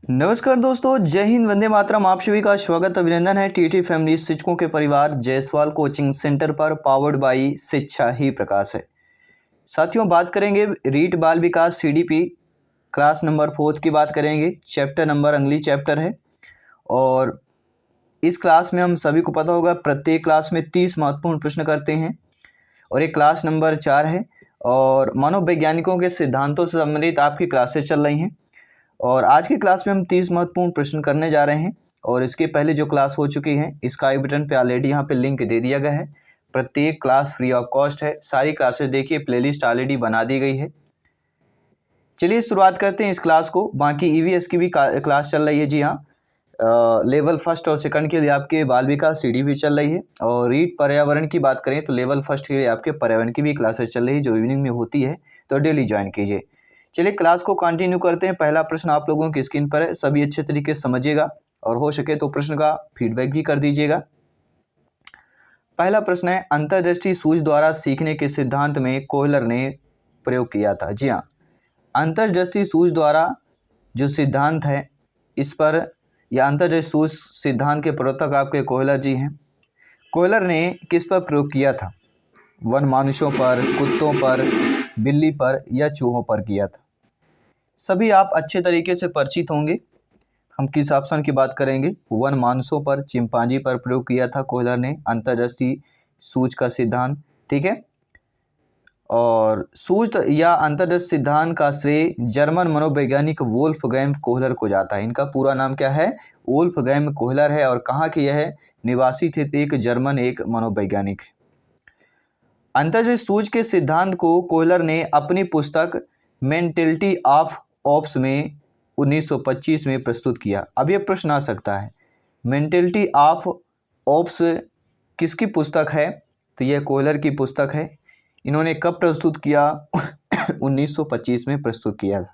नमस्कार दोस्तों, जय हिंद, वंदे मातरम। आप सभी का स्वागत अभिनंदन है टीटी फैमिली शिक्षकों के परिवार जायसवाल कोचिंग सेंटर पर, पावर्ड बाई शिक्षा ही प्रकाश है। साथियों, बात करेंगे रीट बाल विकास सीडीपी क्लास नंबर 4 की बात करेंगे। चैप्टर नंबर अंग्रेजी चैप्टर है और इस क्लास में हम सभी को पता होगा प्रत्येक क्लास में 30 महत्वपूर्ण प्रश्न करते हैं और ये क्लास नंबर 4 है और मनोवैज्ञानिकों के सिद्धांतों से संबंधित आपकी क्लासेस चल रही हैं और आज की क्लास में हम 30 महत्वपूर्ण प्रश्न करने जा रहे हैं। और इसके पहले जो क्लास हो चुकी है इसका आई बटन पे ऑलरेडी यहाँ पे लिंक दे दिया गया है। प्रत्येक क्लास फ्री ऑफ कॉस्ट है। सारी क्लासेस देखिए, प्लेलिस्ट ऑलरेडी बना दी गई है। चलिए शुरुआत करते हैं इस क्लास को। बाकी ईवीएस की भी क्लास चल रही है। जी हाँ, लेवल फर्स्ट और सेकंड के लिए आपके बाल विकास सीडी भी चल रही है और रीट पर्यावरण की बात करें तो लेवल फर्स्ट के लिए आपके पर्यावरण की भी क्लासेस चल रही है जो इवनिंग में होती है, तो डेली ज्वाइन कीजिए। चलिए क्लास को कंटिन्यू करते हैं। पहला प्रश्न आप लोगों की स्क्रीन पर है, सभी अच्छे तरीके से समझिएगा और हो सके तो प्रश्न का फीडबैक भी कर दीजिएगा। पहला प्रश्न है, अंतर्दृष्टि सूझ द्वारा सीखने के सिद्धांत में कोहलर ने प्रयोग किया था। जी हाँ, अंतर्दृष्टि सूझ द्वारा जो सिद्धांत है इस पर या अंतर्दृष्टि सूझ सिद्धांत के प्रवर्तक आपके कोहलर जी हैं। कोहलर ने किस पर प्रयोग किया था? वन मानुषों पर, कुत्तों पर, बिल्ली पर या चूहों पर किया था? सभी आप अच्छे तरीके से परिचित होंगे। हम किस ऑप्शन की बात करेंगे? वन मानुषों पर, चिंपांजी पर प्रयोग किया था कोहलर ने अंतर्दृष्टि सूझ का सिद्धांत। ठीक है, और सूझ या अंतर्दृष्टि सिद्धांत का श्रेय जर्मन मनोवैज्ञानिक वोल्फगैंग कोहलर को जाता है। इनका पूरा नाम क्या है? वोल्फगैंग कोहलर है और कहाँ के यह निवासी थे? एक जर्मन एक मनोवैज्ञानिक है। अंतर्दृष्टि सूझ के सिद्धांत को कोहलर ने अपनी पुस्तक मेंटेलिटी ऑफ ऑप्स में 1925 में प्रस्तुत किया। अब यह प्रश्न आ सकता है, मेंटेलिटी ऑफ ऑप्स किसकी पुस्तक है? तो यह कोहलर की पुस्तक है। इन्होंने कब प्रस्तुत किया? 1925 में प्रस्तुत किया था।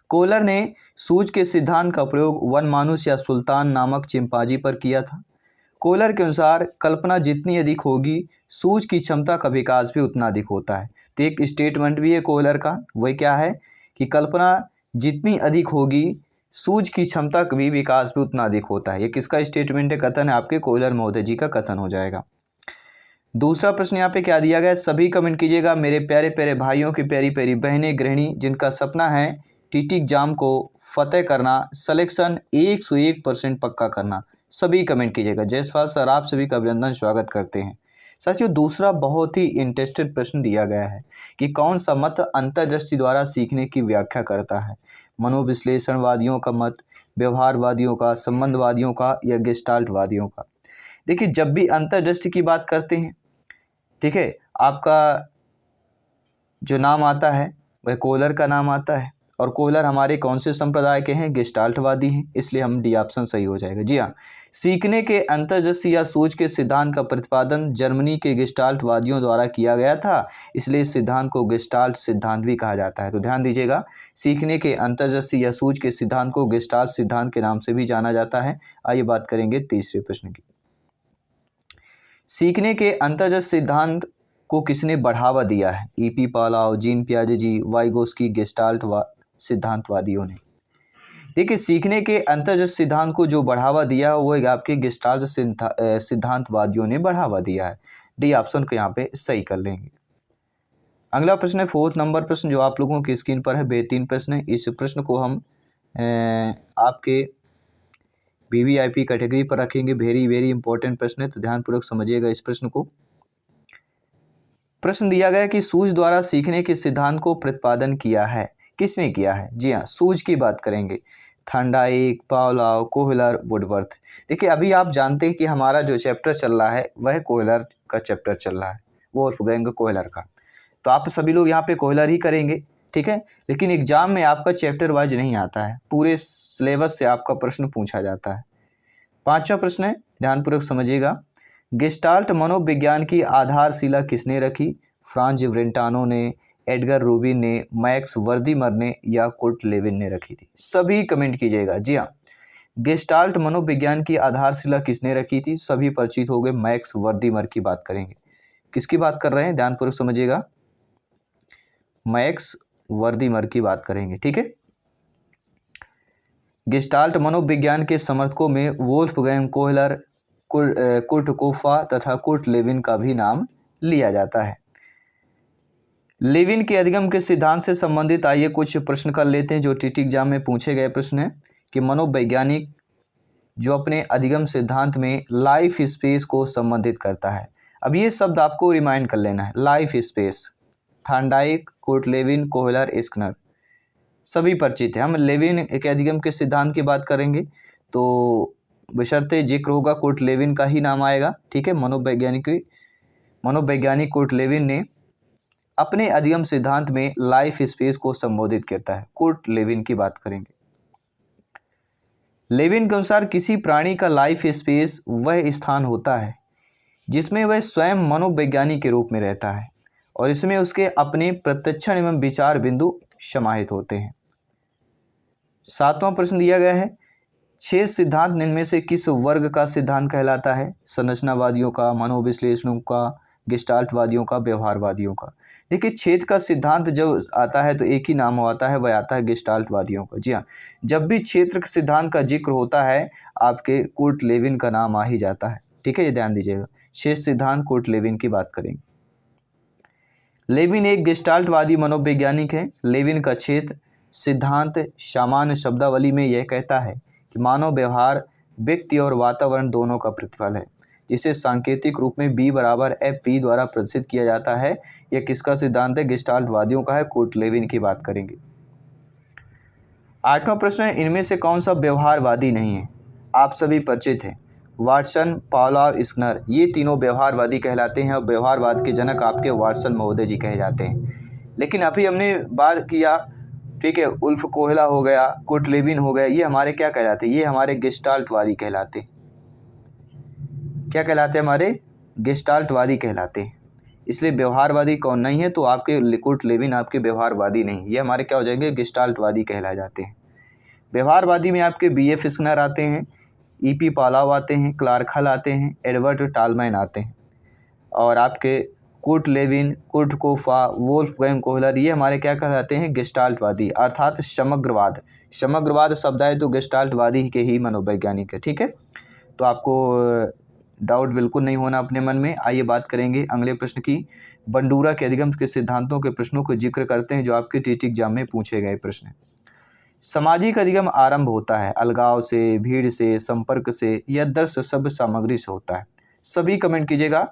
कोहलर ने सूझ के सिद्धांत का प्रयोग वन मानुष या सुल्तान नामक चिंपांजी पर किया था। कोहलर के अनुसार कल्पना जितनी अधिक होगी सूझ की क्षमता का विकास भी उतना अधिक होता है। तो एक स्टेटमेंट भी है कोहलर का, वही क्या है कि कल्पना जितनी अधिक होगी सूझ की क्षमता का भी विकास भी उतना अधिक होता है। ये किसका स्टेटमेंट है? कथन है आपके कोहलर महोदय जी का कथन हो जाएगा। दूसरा प्रश्न यहाँ पे क्या दिया गया है? सभी कमेंट कीजिएगा। मेरे प्यारे प्यारे भाइयों की प्यारी प्यारी बहनें गृहिणी जिनका सपना है टीटी एग्जाम को फतेह करना, सिलेक्शन 101% पक्का करना, सभी कमेंट कीजिएगा। जयसवाल सर आप सभी का अभिनंदन, स्वागत करते हैं। साथियों, दूसरा बहुत ही इंटरेस्टेड प्रश्न दिया गया है कि कौन सा मत अंतर्दृष्टि द्वारा सीखने की व्याख्या करता है? मनोविश्लेषणवादियों का मत, व्यवहारवादियों का, संबंधवादियों का या गेस्टाल्टवादियों का? देखिए, जब भी अंतर्दृष्टि की बात करते हैं, ठीक है, आपका जो नाम आता है वह कोहलर का नाम आता है और कोहलर हमारे कौन से संप्रदाय के हैं? गेस्टाल्टवादी हैं, इसलिए हम डी ऑप्शन सही हो जाएगा। जी हाँ, सीखने के अंतर्दृष्टि या सूझ के सिद्धांत का प्रतिपादन जर्मनी के गेस्टाल्टवादियों द्वारा किया गया था, इसलिए इस सिद्धांत को गेस्टाल्ट सिद्धांत भी कहा जाता है। तो ध्यान दीजिएगा, सीखने के अंतर्दृष्टि या सूझ के सिद्धांत को गेस्टाल्ट सिद्धांत के नाम से भी जाना जाता है। आइए बात करेंगे तीसरे प्रश्न की। सीखने के अंतर्दृष्टि सिद्धांत को किसने बढ़ावा दिया है? ईपी पालाव, जीन पियाजे जी, वाइगोस्की, गेस्टाल्ट सिद्धांतवादियों ने। देखिए, सीखने के अंतर्दृष्टि सिद्धांत को जो बढ़ावा दिया वो आपके गेस्टाल्ट सिद्धांतवादियों ने बढ़ावा दिया है। डी ऑप्शन को यहाँ पे सही कर लेंगे। अगला प्रश्न है 4 नंबर प्रश्न जो आप लोगों की स्क्रीन पर है। बेहतरीन प्रश्न है। इस प्रश्न को हम आपके वीवीआईपी कैटेगरी पर रखेंगे। वेरी वेरी इंपॉर्टेंट प्रश्न है, तो ध्यानपूर्वक समझिएगा इस प्रश्न को। प्रश्न दिया गया कि सूझ द्वारा सीखने के सिद्धांत को प्रतिपादन किया है, किसने किया है? जी हाँ, सूझ की बात करेंगे। Thorndike, Pavlov, Kohler, Woodworth. देखिए, अभी आप जानते हैं कि हमारा जो चैप्टर चल रहा है वह कोहलर का चैप्टर चल रहा है, वोल्फगैंग कोहलर का। तो आप सभी लोग यहाँ पे कोहलर ही करेंगे, ठीक है। लेकिन एग्जाम में आपका चैप्टर वाइज नहीं आता है, पूरे सिलेबस से आपका प्रश्न पूछा जाता है। 5वां प्रश्न है, ध्यानपूर्वक समझिएगा। गेस्टाल्ट मनोविज्ञान की आधारशिला किसने रखी? फ्रांज ब्रेंटानो ने, एडगर रूबिन ने, मैक्स वर्दीमर ने या कुर्ट लेविन ने रखी थी? सभी कमेंट कीजिएगा। जी हाँ, गेस्टाल्ट मनोविज्ञान की आधारशिला किसने रखी थी? सभी परिचित हो गए, मैक्स वर्दीमर की बात करेंगे। किसकी बात कर रहे हैं? ध्यानपूर्वक समझिएगा, मैक्स वर्दीमर की बात करेंगे, ठीक है। गेस्टाल्ट मनोविज्ञान के समर्थकों में वोल्फगैंग कोहलर, कुर्ट कोफा तथा कुर्ट लेविन का भी नाम लिया जाता है। लेविन के अधिगम के सिद्धांत से संबंधित आइए कुछ प्रश्न कर लेते हैं जो टीटी एग्जाम में पूछे गए प्रश्न है कि मनोवैज्ञानिक जो अपने अधिगम सिद्धांत में लाइफ स्पेस को संबंधित करता है। अब ये शब्द आपको रिमाइंड कर लेना है। Life space, Thorndike, Kurt Lewin, Kohler, Skinner सभी परिचित है। हम लेविन के अधिगम के सिद्धांत की बात करेंगे तो बशर्ते जिक्र होगा कुर्ट लेविन का ही नाम आएगा। ठीक है, मनोवैज्ञानिक कुर्ट लेविन ने अपने अधिगम सिद्धांत में लाइफ स्पेस को संबोधित करता है। कुर्ट लेविन की बात करेंगे। लेविन के अनुसार किसी प्राणी का लाइफ स्पेस वह स्थान होता है जिसमें वह स्वयं मनोवैज्ञानिक के रूप में रहता है और इसमें उसके अपने प्रत्यक्षण एवं विचार बिंदु समाहित होते हैं। 7वां प्रश्न दिया गया है, 6 सिद्धांत निम्न में से किस वर्ग का सिद्धांत कहलाता है? संरचनावादियों का, मनोविश्लेषणों का, गेस्टाल्टवादियों का, व्यवहारवादियों का। देखिए, छेद का सिद्धांत जब आता है तो एक ही नाम आता है, वह आता है गेस्टाल्टवादियों का। जी हाँ, जब भी क्षेत्र के सिद्धांत का जिक्र होता है आपके कुर्ट लेविन का नाम आ ही जाता है। ठीक है, ये ध्यान दीजिएगा। 6 सिद्धांत कुर्ट लेविन की बात करेंगे। लेविन एक गेस्टाल्टवादी मनोवैज्ञानिक है। लेविन का क्षेत्र सिद्धांत सामान्य शब्दावली में यह कहता है कि मानव व्यवहार व्यक्ति और वातावरण दोनों का प्रतिफल है, जिसे सांकेतिक रूप में B = FV द्वारा प्रदर्शित किया जाता है। यह किसका सिद्धांत है? गेस्टाल्टवादियों का है। कुर्ट लेविन की बात करेंगे। 8वां प्रश्न है, इनमें से कौन सा व्यवहारवादी नहीं है? आप सभी परिचित हैं, वाटसन, पावलोव, स्किनर, ये तीनों व्यवहारवादी कहलाते हैं और व्यवहारवाद के जनक आपके वाटसन महोदय जी कहे जाते हैं। लेकिन अभी हमने बात किया, ठीक है, उल्फ कोहला हो गया, कुर्ट लेविन हो गया, ये हमारे क्या कहलाते हैं? ये हमारे गेस्टाल्टवादी कहलाते हैं। क्या कहलाते हैं? हमारे गेस्टाल्टवादी कहलाते हैं। इसलिए व्यवहारवादी कौन नहीं है तो आपके कुर्ट लेविन आपके व्यवहारवादी नहीं, ये हमारे क्या हो जाएंगे? गेस्टाल्टवादी कहला जाते हैं। व्यवहारवादी में आपके BF स्किनर आते हैं, EP पावलोव आते हैं, क्लार्क हल आते हैं, एडवर्ड टालमैन आते हैं और आपके Kurt Lewin, Kurt Koffka, Wolfgang Kohler, ये हमारे क्या कहलाते हैं? गेस्टाल्टवादी अर्थात समग्रवाद। समग्रवाद शब्द है तो गेस्टाल्टवादी के ही मनोवैज्ञानिक है। ठीक है, तो आपको डाउट बिल्कुल नहीं होना अपने मन में। आइए बात करेंगे अगले प्रश्न की। बंडूरा के अधिगम के सिद्धांतों के प्रश्नों को जिक्र करते हैं जो आपके टीटी एग्जाम में पूछे गए प्रश्न हैं। सामाजिक अधिगम आरंभ होता है अलगाव से, भीड़ से, संपर्क से या दर्श सभ्य सामग्री से होता है। सभी कमेंट कीजिएगा।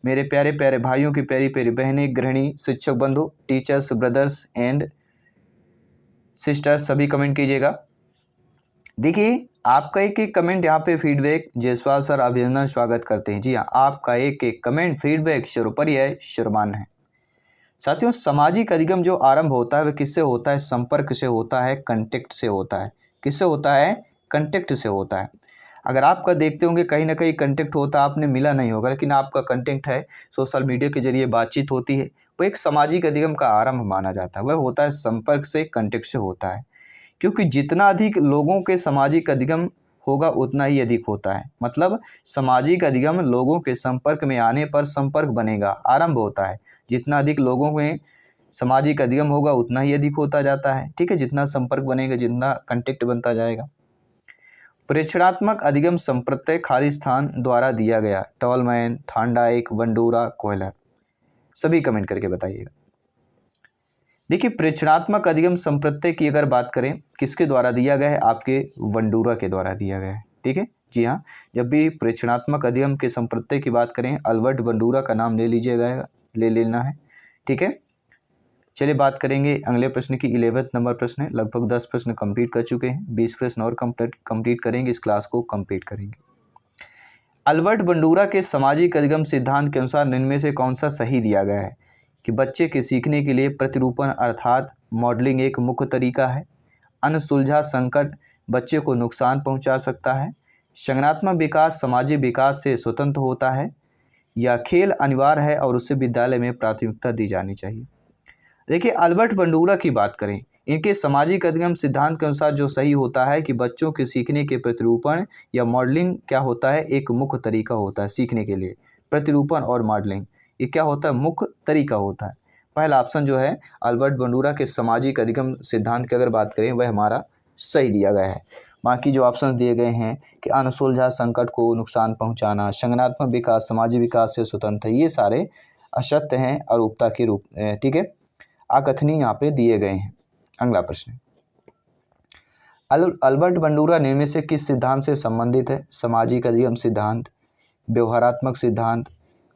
मेरे प्यारे प्यारे भाइयों की प्यारी प्यारी बहनें, गृहिणी, शिक्षक बंधु, टीचर्स, ब्रदर्स एंड सिस्टर्स, सभी कमेंट कीजिएगा। देखिए, आपका एक एक कमेंट यहाँ पे फीडबैक जायसवाल सर अभिनंदन स्वागत करते हैं। जी हाँ, आपका एक एक कमेंट फीडबैक सर्वोपरि सर्वमान्य है। साथियों, सामाजिक अधिगम जो आरंभ होता है वह किससे होता है? संपर्क से होता है, कंटेक्ट से होता है। किससे होता है? कंटेक्ट से होता है। अगर आपका देखते होंगे कहीं ना कहीं कंटेक्ट होता, आपने मिला नहीं होगा, लेकिन आपका कंटेक्ट है, सोशल मीडिया के जरिए बातचीत होती है, वो एक सामाजिक अधिगम का आरंभ माना जाता है। वह होता है संपर्क से, कंटेक्ट से होता है। क्योंकि जितना अधिक लोगों के सामाजिक अधिगम होगा उतना ही अधिक होता है। मतलब सामाजिक अधिगम लोगों के संपर्क में आने पर संपर्क बनेगा, आरंभ होता है। जितना अधिक लोगों में सामाजिक अधिगम होगा उतना ही अधिक होता जाता है। ठीक है, जितना संपर्क बनेगा, जितना कंटेक्ट बनता जाएगा। प्रेक्षणात्मक अधिगम संप्रत्यय खाली स्थान द्वारा दिया गया। टॉलमैन, थॉर्नडाइक, बंडूरा, कोहलर, सभी कमेंट करके बताइएगा। देखिए, प्रेक्षणात्मक अधिगम संप्रत्यय की अगर बात करें किसके द्वारा दिया गया है? आपके बंडूरा के द्वारा दिया गया है। ठीक है, जी हाँ, जब भी प्रेक्षणात्मक अधिगम के संप्रत्यय की बात करें अल्बर्ट बंडूरा का नाम ले लीजिएगा, ले लेना है। ठीक है, चलिए बात करेंगे अगले प्रश्न की। 11वां नंबर प्रश्न है। लगभग 10 प्रश्न कंप्लीट कर चुके हैं, 20 प्रश्न और कंप्लीट करेंगे, इस क्लास को कंप्लीट करेंगे। अल्बर्ट बंडूरा के सामाजिक अधिगम सिद्धांत के अनुसार निम्न में से कौन सा सही दिया गया है? कि बच्चे के सीखने के लिए प्रतिरूपण अर्थात मॉडलिंग एक मुख्य तरीका है। अनसुलझा संकट बच्चे को नुकसान पहुंचा सकता है। संज्ञानात्मक विकास सामाजिक विकास से स्वतंत्र होता है। या खेल अनिवार्य है और उसे विद्यालय में प्राथमिकता दी जानी चाहिए। देखिए, अल्बर्ट बंडूरा की बात करें, इनके सामाजिक अधिगम सिद्धांत के अनुसार जो सही होता है कि बच्चों के सीखने के प्रतिरूपण या मॉडलिंग क्या होता है? एक मुख्य तरीका होता है सीखने के लिए। प्रतिरूपण और मॉडलिंग ये क्या होता है? मुख्य तरीका होता है। पहला ऑप्शन जो है अल्बर्ट बंडूरा के सामाजिक अधिगम सिद्धांत की अगर बात करें वह हमारा सही दिया गया है। बाकी जो ऑप्शन दिए गए हैं कि अनसुलझा संकट को नुकसान पहुंचाना, संज्ञानात्मक विकास सामाजिक विकास से स्वतंत्र है, ये सारे असत्य हैं और उपता के रूप, ठीक है, अकथनीय यहाँ पे दिए गए हैं। अगला प्रश्न, अल्बर्ट बंडूरा निम्न से किस सिद्धांत से संबंधित है? सामाजिक अधिगम सिद्धांत, व्यवहारात्मक सिद्धांत,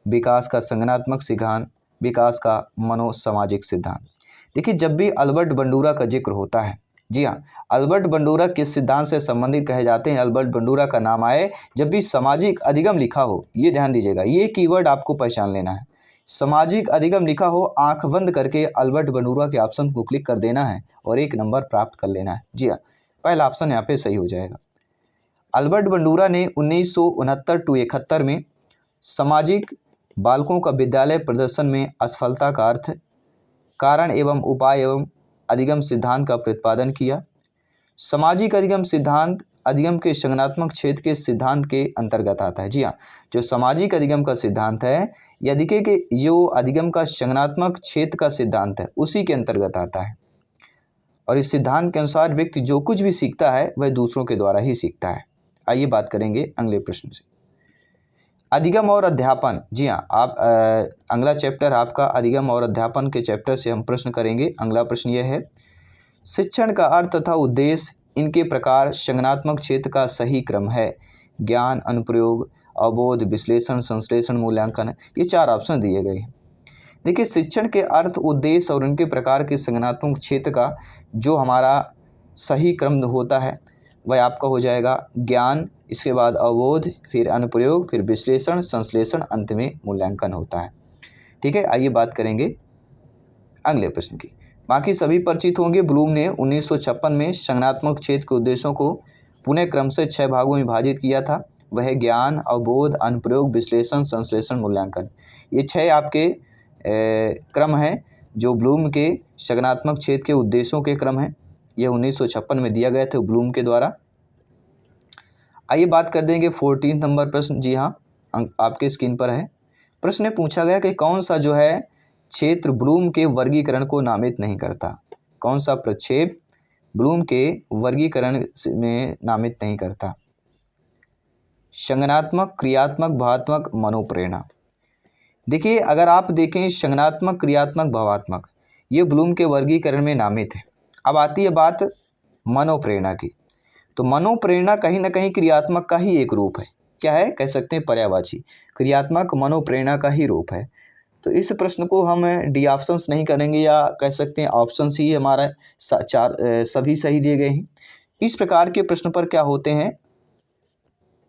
विकास का संज्ञानात्मक सिद्धांत, विकास का मनोसामाजिक सिद्धांत। देखिए, जब भी अल्बर्ट बंडूरा का जिक्र होता है, जी हाँ, अल्बर्ट बंडूरा किस सिद्धांत से संबंधित कहे जाते हैं? अल्बर्ट बंडूरा का नाम आए जब भी सामाजिक अधिगम लिखा हो, ये ध्यान दीजिएगा, ये कीवर्ड आपको पहचान लेना है। सामाजिक अधिगम लिखा हो, आंख बंद करके अल्बर्ट बंडूरा के ऑप्शन को क्लिक कर देना है और 1 नंबर प्राप्त कर लेना है। जी हाँ, पहला ऑप्शन यहाँ पे सही हो जाएगा। अल्बर्ट बंडूरा ने 1969 टू 71 में सामाजिक बालकों का विद्यालय प्रदर्शन में असफलता का अर्थ, कारण एवं उपाय एवं अधिगम सिद्धांत का प्रतिपादन किया। सामाजिक अधिगम सिद्धांत अधिगम के संज्ञानात्मक क्षेत्र के सिद्धांत के अंतर्गत आता है। जी हाँ, जो सामाजिक अधिगम का सिद्धांत है, यदि के जो अधिगम का संज्ञानात्मक क्षेत्र का सिद्धांत है, उसी के अंतर्गत आता है। और इस सिद्धांत के अनुसार व्यक्ति जो कुछ भी सीखता है वह दूसरों के द्वारा ही सीखता है। आइए बात करेंगे अगले प्रश्न से, अधिगम और अध्यापन। जी हाँ, आप अगला चैप्टर आपका अधिगम और अध्यापन के चैप्टर से हम प्रश्न करेंगे। अगला प्रश्न यह है, शिक्षण का अर्थ तथा उद्देश्य, इनके प्रकार, संज्ञानात्मक क्षेत्र का सही क्रम है, ज्ञान, अनुप्रयोग, अवबोध, विश्लेषण, संश्लेषण, मूल्यांकन। ये 4 ऑप्शन दिए गए हैं। देखिए, शिक्षण के अर्थ, उद्देश्य और उनके प्रकार के संज्ञानात्मक क्षेत्र का जो हमारा सही क्रम होता है वह आपका हो जाएगा ज्ञान, इसके बाद अवबोध, फिर अनुप्रयोग, फिर विश्लेषण, संश्लेषण, अंत में मूल्यांकन होता है। ठीक है, आइए बात करेंगे अगले प्रश्न की। बाकी सभी परिचित होंगे। ब्लूम ने 1956 में संज्ञानात्मक क्षेत्र के उद्देश्यों को पुनः क्रम से 6 भागों में विभाजित किया था। वह ज्ञान, अवबोध, अनुप्रयोग, विश्लेषण, संश्लेषण, मूल्यांकन, ये 6 आपके क्रम हैं जो ब्लूम के संज्ञानात्मक क्षेत्र के उद्देश्यों के क्रम हैं। यह 1956 में दिया गया था ब्लूम के द्वारा। आइए बात कर देंगे 14 नंबर प्रश्न। जी हाँ, आपके स्क्रीन पर है। प्रश्न पूछा गया कि कौन सा जो है क्षेत्र ब्लूम के वर्गीकरण को नामित नहीं करता? कौन सा प्रक्षेप ब्लूम के वर्गीकरण में नामित नहीं करता? संज्ञानात्मक, क्रियात्मक, भावात्मक, मनोप्रेरणा। देखिए, अगर आप देखें संज्ञानात्मक, क्रियात्मक, भावात्मक, ये ब्लूम के वर्गीकरण में नामित है। अब आती है बात मनोप्रेरणा की। तो मनोप्रेरणा कहीं ना कहीं क्रियात्मक का ही एक रूप है। क्या है? कह सकते हैं पर्यायवाची। क्रियात्मक मनोप्रेरणा का ही रूप है। तो इस प्रश्न को हम डी ऑप्शंस नहीं करेंगे, या कह सकते हैं ऑप्शंस ही हमारा सभी सही दिए गए हैं। इस प्रकार के प्रश्न पर क्या होते हैं,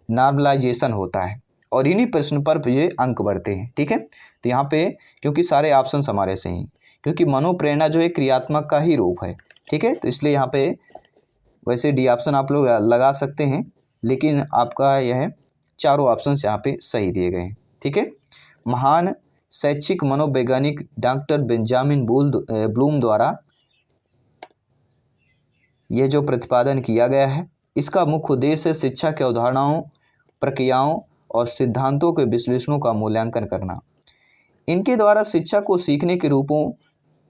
नॉर्मलाइजेशन होता है और इन्हीं प्रश्न पर ये अंक बढ़ते हैं। ठीक है, तो यहाँ पे क्योंकि सारे ऑप्शंस हमारे सही हैं, क्योंकि मनोप्रेरणा जो है क्रियात्मक का ही रूप है। ठीक है, तो इसलिए यहाँ पे वैसे डी ऑप्शन आप लोग लगा सकते हैं, लेकिन आपका यह चारों ऑप्शंस यहाँ पे सही दिए गए हैं। ठीक है, महान शैक्षिक मनोवैज्ञानिक डॉक्टर बेंजामिन ब्लूम द्वारा यह जो प्रतिपादन किया गया है, इसका मुख्य उद्देश्य शिक्षा के अवधारणाओं, प्रक्रियाओं और सिद्धांतों के विश्लेषणों का मूल्यांकन करना। इनके द्वारा शिक्षा को सीखने के रूपों,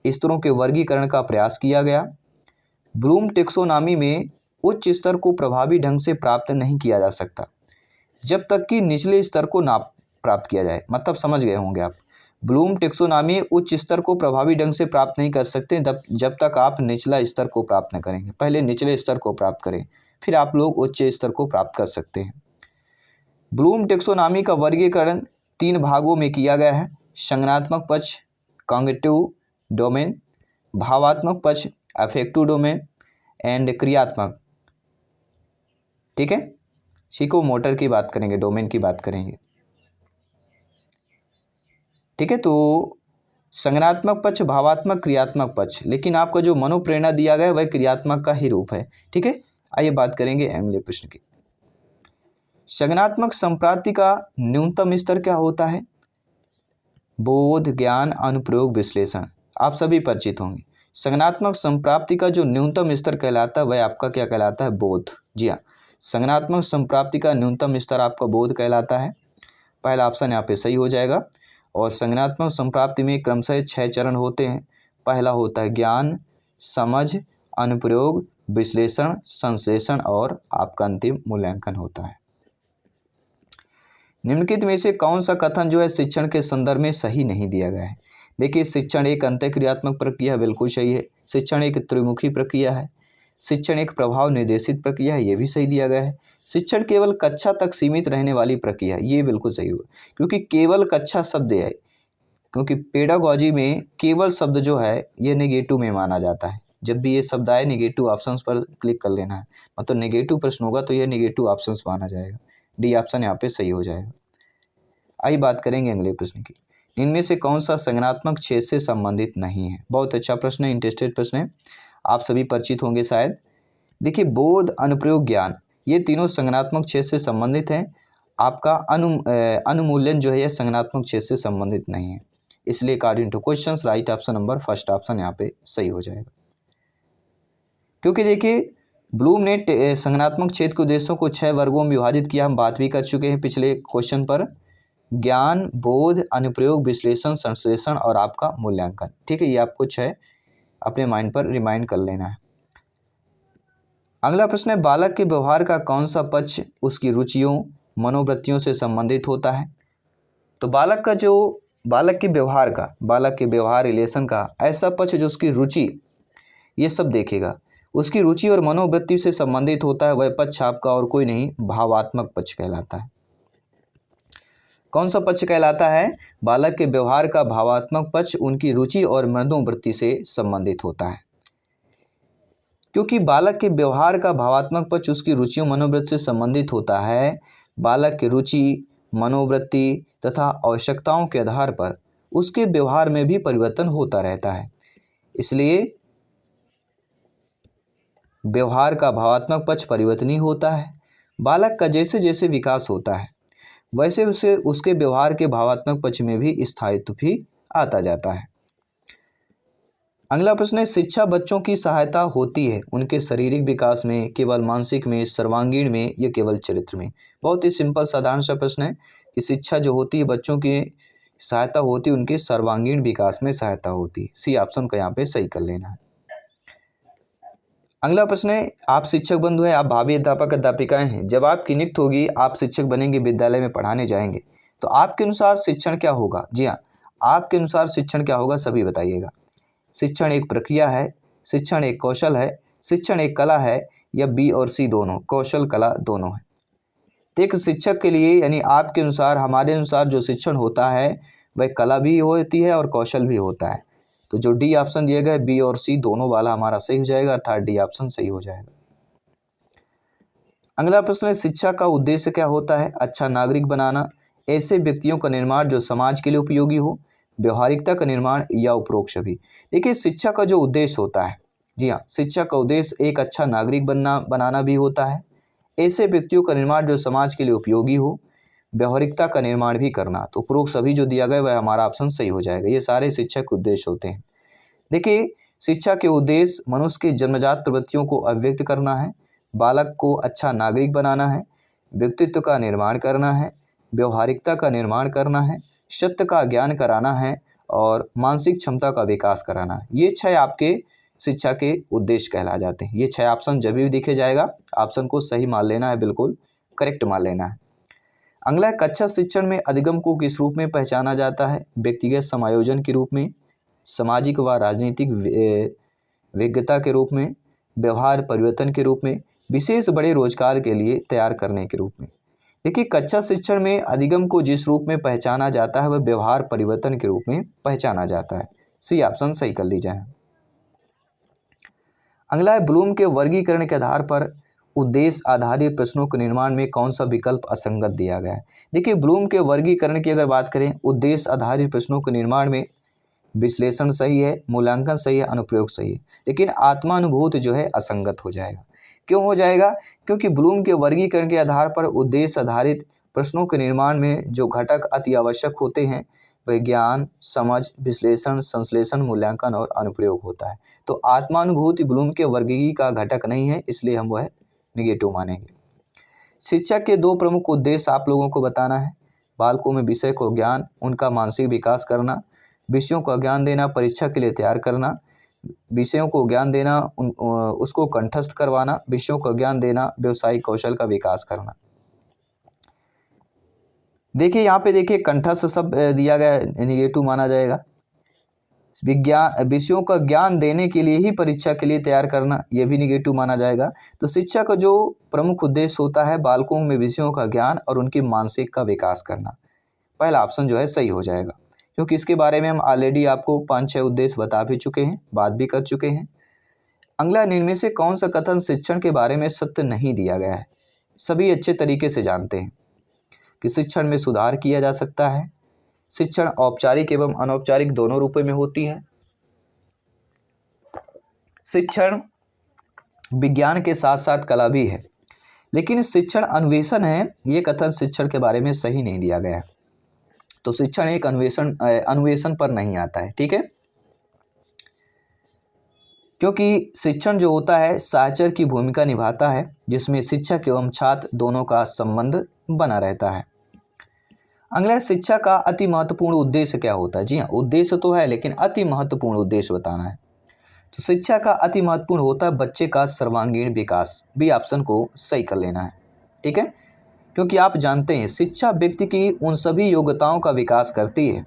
स्तरों के वर्गीकरण का प्रयास किया गया। ब्लूम टेक्सोनॉमी में उच्च स्तर को प्रभावी ढंग से प्राप्त नहीं किया जा सकता जब तक कि निचले स्तर को ना प्राप्त किया जाए। मतलब समझ गए होंगे आप, ब्लूम टेक्सोनॉमी उच्च स्तर को प्रभावी ढंग से प्राप्त नहीं कर सकते जब तक आप निचला स्तर को प्राप्त न करेंगे। पहले निचले स्तर को प्राप्त करें, फिर आप लोग उच्च स्तर को प्राप्त कर सकते हैं। ब्लूम टेक्सोनॉमी का वर्गीकरण 3 भागों में किया गया है। संज्ञानात्मक पक्ष, कॉग्निटिव डोमेन, भावात्मक पक्ष, अफेक्टिव डोमेन एंड क्रियात्मक। ठीक है, साइकोमोटर की बात करेंगे, डोमेन की बात करेंगे। ठीक है, तो संज्ञानात्मक पक्ष, भावात्मक, क्रियात्मक पक्ष, लेकिन आपका जो मनोप्रेरणा दिया गया है वह क्रियात्मक का ही रूप है। ठीक है, आइए बात करेंगे अगले प्रश्न की। संज्ञानात्मक संप्राप्ति का न्यूनतम स्तर क्या होता है? बोध, ज्ञान, अनुप्रयोग, विश्लेषण, आप सभी परिचित होंगे। संज्ञानात्मक संप्राप्ति का जो न्यूनतम स्तर कहलाता है वह आपका क्या कहलाता है? बोध। जी हाँ, संज्ञानात्मक संप्राप्ति का न्यूनतम स्तर आपका बोध कहलाता है। पहला ऑप्शन यहाँ पे सही हो जाएगा। और संज्ञानात्मक संप्राप्ति में क्रमशः 6 चरण होते हैं। पहला होता है ज्ञान, समझ, अनुप्रयोग, विश्लेषण, संश्लेषण और आपका अंतिम मूल्यांकन होता है। निम्नलिखित में से कौन सा कथन जो है शिक्षण के संदर्भ में सही नहीं दिया गया है? देखिए, शिक्षण एक अंतःक्रियात्मक प्रक्रिया है, बिल्कुल सही है। शिक्षण एक त्रिमुखी प्रक्रिया है। शिक्षण एक प्रभाव निर्देशित प्रक्रिया है, ये भी सही दिया गया है। शिक्षण केवल कक्षा तक सीमित रहने वाली प्रक्रिया है, ये बिल्कुल सही होगा, क्योंकि केवल कक्षा शब्द है, क्योंकि पेडागॉजी में केवल शब्द जो है ये नेगेटिव में माना जाता है। जब भी ये शब्द आए नेगेटिव ऑप्शंस पर क्लिक कर लेना है, मतलब नेगेटिव प्रश्न होगा तो ये नेगेटिव ऑप्शंस माना जाएगा। डी ऑप्शन यहाँ पे सही हो जाएगा। आइए बात करेंगे अगले प्रश्न की। इनमें से कौन सा संज्ञानात्मक छेद से संबंधित नहीं है? बहुत अच्छा प्रश्न है, इंटरेस्टेड प्रश्न है, आप सभी परिचित होंगे शायद। देखिए, बोध, अनुप्रयोग, ज्ञान, ये तीनों संज्ञानात्मक छेद से संबंधित हैं। आपका अनुमूल्यन जो है यह संज्ञानात्मक छेद से संबंधित नहीं है, इसलिए according two questions right option number first option यहाँ पे सही हो जाएगा। क्योंकि देखिए, ब्लूम ने संज्ञानात्मक छेद के उद्देश्यों को 6 वर्गों में विभाजित किया, हम बात भी कर चुके हैं पिछले क्वेश्चन पर। ज्ञान, बोध, अनुप्रयोग, विश्लेषण, संश्लेषण और आपका मूल्यांकन। ठीक है, ये आपको 6 अपने माइंड पर रिमाइंड कर लेना है। अगला प्रश्न है, बालक के व्यवहार का कौन सा पक्ष उसकी रुचियों, मनोवृत्तियों से संबंधित होता है? तो बालक के व्यवहार रिलेशन का ऐसा पक्ष जो उसकी रुचि, ये सब देखेगा, उसकी रुचि और मनोवृत्ति से संबंधित होता है, वह पक्ष आपका और कोई नहीं, भावात्मक पक्ष कहलाता है। कौन सा पक्ष कहलाता है? बालक के व्यवहार का भावात्मक पक्ष उनकी रुचि और मनोवृत्ति से संबंधित होता है। क्योंकि बालक के व्यवहार का भावात्मक पक्ष उसकी रुचियों मनोवृत्ति से संबंधित होता है, बालक की रुचि, मनोवृत्ति तथा आवश्यकताओं के आधार पर उसके व्यवहार में भी परिवर्तन होता रहता है। इसलिए व्यवहार का भावात्मक पक्ष परिवर्तनीय होता है। बालक का जैसे जैसे विकास होता है वैसे उसे उसके व्यवहार के भावात्मक पक्ष में भी स्थायित्व भी आता जाता है। अगला प्रश्न है, शिक्षा बच्चों की सहायता होती है उनके शारीरिक विकास में, केवल मानसिक में, सर्वांगीण में या केवल चरित्र में? बहुत ही सिंपल साधारण सा प्रश्न है कि शिक्षा जो होती है बच्चों की सहायता होती है उनके सर्वांगीण विकास में सहायता होती है। सी ऑप्शन का यहाँ पे सही कर लेना है। अगला प्रश्न है, आप शिक्षक बंधु हैं, आप भावी अध्यापक अध्यापिकाएं हैं, जब आपकी नियुक्ति होगी, आप शिक्षक बनेंगे, विद्यालय में पढ़ाने जाएंगे, तो आपके अनुसार शिक्षण क्या होगा? जी हाँ, आपके अनुसार शिक्षण क्या होगा सभी बताइएगा। शिक्षण एक प्रक्रिया है, शिक्षण एक कौशल है, शिक्षण एक कला है, या बी और सी दोनों, कौशल कला दोनों है? तो एक शिक्षक के लिए यानी आपके अनुसार, हमारे अनुसार जो शिक्षण होता है वह कला भी होती है और कौशल भी होता है। तो जो डी ऑप्शन दिया गया है बी और सी दोनों वाला हमारा सही हो जाएगा, अर्थात डी ऑप्शन सही हो जाएगा। अगला प्रश्न है, शिक्षा का उद्देश्य क्या होता है? अच्छा नागरिक बनाना, ऐसे व्यक्तियों का निर्माण जो समाज के लिए उपयोगी हो, व्यवहारिकता का निर्माण, या उपरोक्त सभी? देखिए, शिक्षा का जो उद्देश्य होता है, जी हाँ, शिक्षा का उद्देश्य एक अच्छा नागरिक बनाना भी होता है, ऐसे व्यक्तियों का निर्माण जो समाज के लिए उपयोगी हो, व्यवहारिकता का निर्माण भी करना। तो उपरोक्त सभी जो दिया गया वह हमारा ऑप्शन सही हो जाएगा। ये सारे शिक्षा के उद्देश्य होते हैं। देखिए, शिक्षा के उद्देश्य मनुष्य की जन्मजात प्रवृत्तियों को अभिव्यक्त करना है, बालक को अच्छा नागरिक बनाना है, व्यक्तित्व का निर्माण करना है, व्यवहारिकता का निर्माण करना है, सत्य का ज्ञान कराना है और मानसिक क्षमता का विकास कराना है। ये 6 आपके शिक्षा के उद्देश्य कहला जाते हैं। ये 6 ऑप्शन जब भी दिखे जाएगा ऑप्शन को सही मान लेना है, बिल्कुल करेक्ट मान लेना है। अगला, कक्षा शिक्षण में अधिगम को किस रूप में पहचाना जाता है? व्यक्तिगत समायोजन के रूप में, सामाजिक व राजनीतिक विज्ञता के रूप में, व्यवहार परिवर्तन के रूप में, विशेष बड़े रोजगार के लिए तैयार करने के रूप में? देखिए, कक्षा शिक्षण में अधिगम को जिस रूप में पहचाना जाता है वह व्यवहार परिवर्तन के रूप में पहचाना जाता है। सी ऑप्शन सही कर ली जाए। अगला है, ब्लूम के वर्गीकरण के आधार पर उद्देश्य आधारित प्रश्नों के निर्माण में कौन सा विकल्प असंगत दिया गया है? देखिए, ब्लूम के वर्गीकरण की अगर बात करें, उद्देश्य आधारित प्रश्नों के निर्माण में विश्लेषण सही है, मूल्यांकन सही है, अनुप्रयोग सही है, लेकिन आत्मानुभूति जो है असंगत हो जाएगा। क्यों हो जाएगा? क्योंकि ब्लूम के वर्गीकरण के आधार पर उद्देश्य आधारित प्रश्नों के निर्माण में जो घटक अति आवश्यक होते हैं वह ज्ञान, समझ, विश्लेषण, संश्लेषण, मूल्यांकन और अनुप्रयोग होता है। तो आत्मानुभूति ब्लूम के वर्गीकरण का घटक नहीं है, इसलिए हम वह निगेटिव मानेंगे। शिक्षक के 2 प्रमुख उद्देश्य आप लोगों को बताना है। बालकों में विषय को ज्ञान, उनका मानसिक विकास करना, विषयों का ज्ञान देना, परीक्षा के लिए तैयार करना, विषयों को ज्ञान देना, उसको कंठस्थ करवाना, विषयों का ज्ञान देना, व्यवसायिक कौशल का विकास करना। देखिए यहाँ पे देखिए कंठस्थ सब दिया गया है, निगेटिव माना जाएगा। विषयों का ज्ञान देने के लिए ही परीक्षा के लिए तैयार करना, यह भी निगेटिव माना जाएगा। तो शिक्षा का जो प्रमुख उद्देश्य होता है बालकों में विषयों का ज्ञान और उनकी मानसिक का विकास करना। पहला ऑप्शन जो है सही हो जाएगा, क्योंकि इसके बारे में हम ऑलरेडी आपको 5-6 उद्देश्य बता भी चुके हैं, बात भी कर चुके हैं। अगला, निम्न में से कौन सा कथन शिक्षण के बारे में सत्य नहीं दिया गया है? सभी अच्छे तरीके से जानते हैं कि शिक्षण में सुधार किया जा सकता है। शिक्षण औपचारिक एवं अनौपचारिक दोनों रूपों में होती है। शिक्षण विज्ञान के साथ साथ कला भी है, लेकिन शिक्षण अन्वेषण है, ये कथन शिक्षण के बारे में सही नहीं दिया गया है। तो शिक्षण एक अन्वेषण पर नहीं आता है, ठीक है, क्योंकि शिक्षण जो होता है सहचर की भूमिका निभाता है, जिसमें शिक्षक एवं छात्र दोनों का संबंध बना रहता है। अगला, शिक्षा का अति महत्वपूर्ण उद्देश्य क्या होता है? जी हाँ, उद्देश्य तो है, लेकिन अति महत्वपूर्ण उद्देश्य बताना है। तो शिक्षा का अति महत्वपूर्ण होता है बच्चे का सर्वांगीण विकास। बी ऑप्शन को सही कर लेना है, ठीक है, क्योंकि आप जानते हैं शिक्षा व्यक्ति की उन सभी योग्यताओं का विकास करती है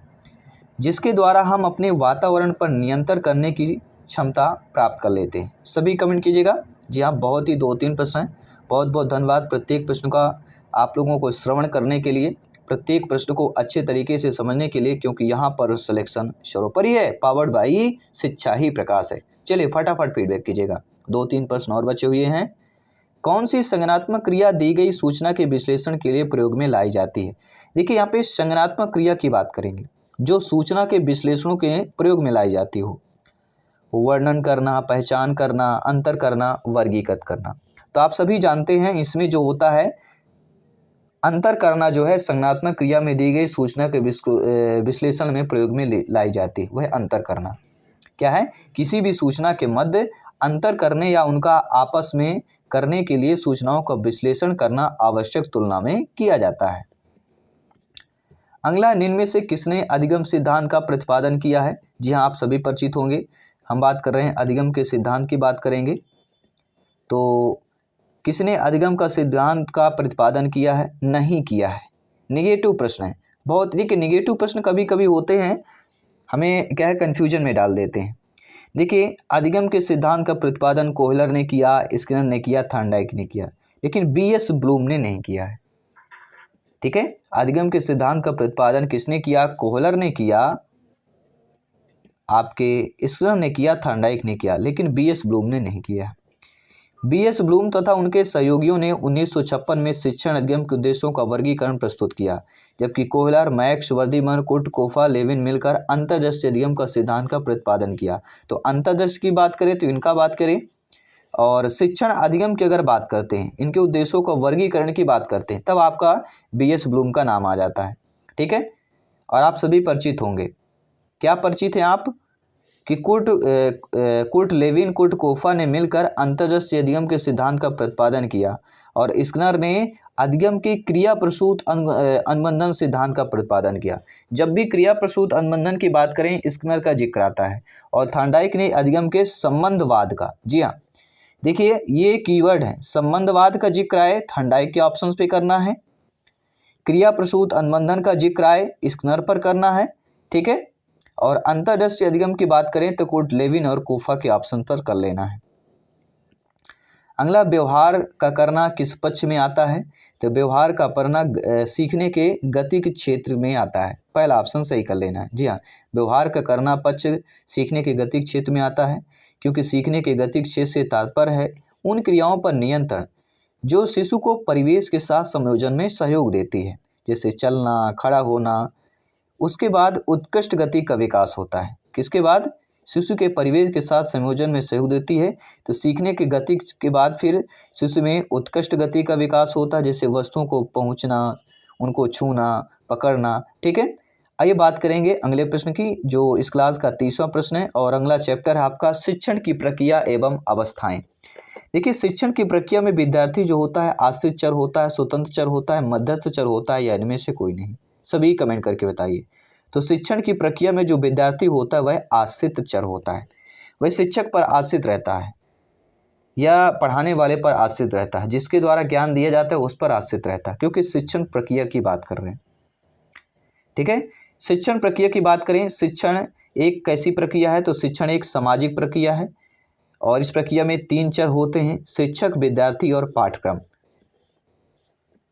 जिसके द्वारा हम अपने वातावरण पर नियंत्रण करने की क्षमता प्राप्त कर लेते हैं। सभी कमेंट कीजिएगा। जी हाँ, बहुत ही 2-3 प्रश्न हैं। बहुत बहुत धन्यवाद प्रत्येक प्रश्न का आप लोगों को श्रवण करने के लिए, प्रत्येक प्रश्न को अच्छे तरीके से समझने के लिए, क्योंकि यहाँ पर सिलेक्शन सर्वोपरि है, पावर्ड बाई शिक्षा ही प्रकाश है। चलिए फटाफट फीडबैक कीजिएगा। 2-3 प्रश्न और बचे हुए हैं। कौन सी संज्ञानात्मक क्रिया दी गई सूचना के विश्लेषण के लिए प्रयोग में लाई जाती है? देखिए यहाँ पे संज्ञानात्मक क्रिया की बात करेंगे जो सूचना के विश्लेषणों के प्रयोग में लाई जाती हो। वर्णन करना, पहचान करना, अंतर करना, वर्गीकृत करना। तो आप सभी जानते हैं इसमें जो होता है अंतर करना जो है संज्ञानात्मक क्रिया में दी गई सूचना के विश्लेषण में प्रयोग में लाई जाती है, वह अंतर करना क्या है? किसी भी सूचना के मध्य अंतर करने या उनका आपस में करने के लिए सूचनाओं का विश्लेषण करना आवश्यक तुलना में किया जाता है। अगला, निम्न में से किसने अधिगम सिद्धांत का प्रतिपादन किया है? जी हाँ, आप सभी परिचित होंगे। हम बात कर रहे हैं अधिगम के सिद्धांत की बात करेंगे। तो किसने अधिगम का सिद्धांत का प्रतिपादन किया है? नहीं किया है। निगेटिव प्रश्न है बहुत। देखिए निगेटिव प्रश्न कभी कभी होते हैं, हमें क्या है कन्फ्यूजन में डाल देते हैं। देखिए अधिगम के सिद्धांत का प्रतिपादन कोहलर ने किया, स्किनर ने किया, थॉर्नडाइक ने किया, लेकिन बीएस ब्लूम ने नहीं किया है, ठीक है। अधिगम के सिद्धांत का प्रतिपादन किसने किया? कोहलर ने किया, आपके स्किनर ने किया, थॉर्नडाइक ने किया, लेकिन बीएस ब्लूम ने नहीं किया। बीएस ब्लूम तथा उनके सहयोगियों ने 1956 में शिक्षण अधिगम के उद्देश्यों का वर्गीकरण प्रस्तुत किया, जबकि कोहलर, मैक्स, वर्दीमन, कुर्ट, कोफा, लेविन मिलकर अंतर्दृष्टि अधिगम का सिद्धांत का प्रतिपादन किया। तो अंतर्दृष्टि की बात करें तो इनका बात करें, और शिक्षण अधिगम की अगर बात करते हैं, इनके उद्देश्यों का वर्गीकरण की बात करते हैं, तब आपका बीएस ब्लूम का नाम आ जाता है, ठीक है। और आप सभी परिचित होंगे, क्या परिचित हैं आप कि कुर्ट लेविन, कुर्ट कोफा ने मिलकर अंतर्दृष्टि अधिगम के सिद्धांत का प्रतिपादन किया, और स्किनर ने अधिगम के क्रिया प्रसूत अनुबंधन सिद्धांत का प्रतिपादन किया। जब भी क्रिया प्रसूत अनुबंधन की बात करें स्किनर का जिक्र आता है, और थॉर्नडाइक ने अधिगम के संबंधवाद का। जी हाँ, देखिए ये कीवर्ड है, संबंधवाद का जिक्र आए थॉर्नडाइक के ऑप्शंस पे करना है, क्रिया प्रसूत अनुबंधन का जिक्र आए स्किनर पर करना है, ठीक है। और अंतर्दृष्टि अधिगम की बात करें तो कुर्ट, लेविन और कोफा के ऑप्शन पर कर लेना है। अगला, व्यवहार का करना किस पक्ष में आता है? तो व्यवहार का करना सीखने के गति के क्षेत्र में आता है। पहला ऑप्शन सही कर लेना है। जी हाँ, व्यवहार का करना पक्ष सीखने के गति क्षेत्र में आता है, क्योंकि सीखने के गति क्षेत्र से तात्पर्य है उन क्रियाओं पर नियंत्रण जो शिशु को परिवेश के साथ संयोजन में सहयोग देती है, जैसे चलना, खड़ा होना। उसके बाद उत्कृष्ट गति का विकास होता है। किसके बाद? शिशु के परिवेश के साथ संयोजन में सहयोग देती है। तो सीखने की गति के बाद फिर शिशु में उत्कृष्ट गति का विकास होता है, जैसे वस्तुओं को पहुंचना, उनको छूना, पकड़ना, ठीक है। आइए बात करेंगे अगले प्रश्न की, जो इस क्लास का 30वां प्रश्न है, और अगला चैप्टर है आपका शिक्षण की प्रक्रिया एवं अवस्थाएं। देखिए शिक्षण की प्रक्रिया में विद्यार्थी जो होता है आश्रित चर होता है, स्वतंत्र चर होता है, मध्यस्थ चर होता है, या इनमें से कोई नहीं? सभी कमेंट करके बताइए। तो शिक्षण की प्रक्रिया में जो विद्यार्थी होता है वह आश्रित चर होता है, वह शिक्षक पर आश्रित रहता है या पढ़ाने वाले पर आश्रित रहता है, जिसके द्वारा ज्ञान दिया जाता है उस पर आश्रित रहता है, क्योंकि शिक्षण प्रक्रिया की बात कर रहे हैं। ठीक है, शिक्षण प्रक्रिया की बात करें, शिक्षण एक कैसी प्रक्रिया है, तो शिक्षण एक सामाजिक प्रक्रिया है और इस प्रक्रिया में 3 चर होते हैं, शिक्षक, विद्यार्थी और पाठ्यक्रम।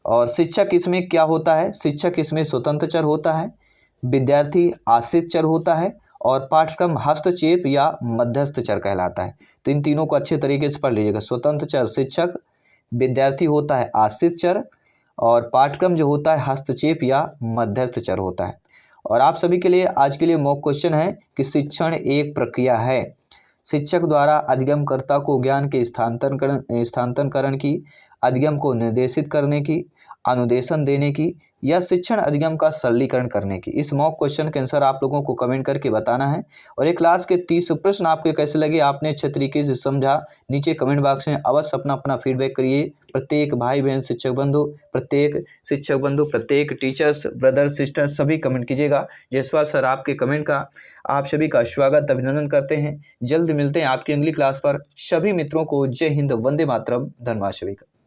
और शिक्षक इसमें क्या होता है, शिक्षक इसमें स्वतंत्र चर होता है, विद्यार्थी आश्रित चर होता है और पाठ्यक्रम हस्तक्षेप या मध्यस्थ चर कहलाता है। तो इन तीनों को अच्छे तरीके से पढ़ लीजिएगा। स्वतंत्र चर शिक्षक, विद्यार्थी होता है आश्रित चर और पाठ्यक्रम जो होता है हस्तक्षेप या मध्यस्थ चर होता है। और आप सभी के लिए आज के लिए मॉक क्वेश्चन है कि शिक्षण एक प्रक्रिया है। शिक्षक द्वारा अधिगमकर्ता को ज्ञान के स्थानांतरण की, अधिगम को निर्देशित करने की, अनुदेशन देने की या शिक्षण अधिगम का सरलीकरण करने की। इस मॉक क्वेश्चन के आंसर आप लोगों को कमेंट करके बताना है। और ये क्लास के 30 प्रश्न आपके कैसे लगे, आपने अच्छे तरीके से समझा, नीचे कमेंट बॉक्स में अवश्य अपना फीडबैक करिए। प्रत्येक भाई बहन शिक्षक बंधु, प्रत्येक टीचर्स, ब्रदर सिस्टर सभी कमेंट कीजिएगा। जायसवाल सर आपके कमेंट का आप सभी का स्वागत अभिनंदन करते हैं। जल्द मिलते हैं आपकी अगली क्लास पर। सभी मित्रों को जय हिंद, वंदे मातरम, धन्यवाद सभी का।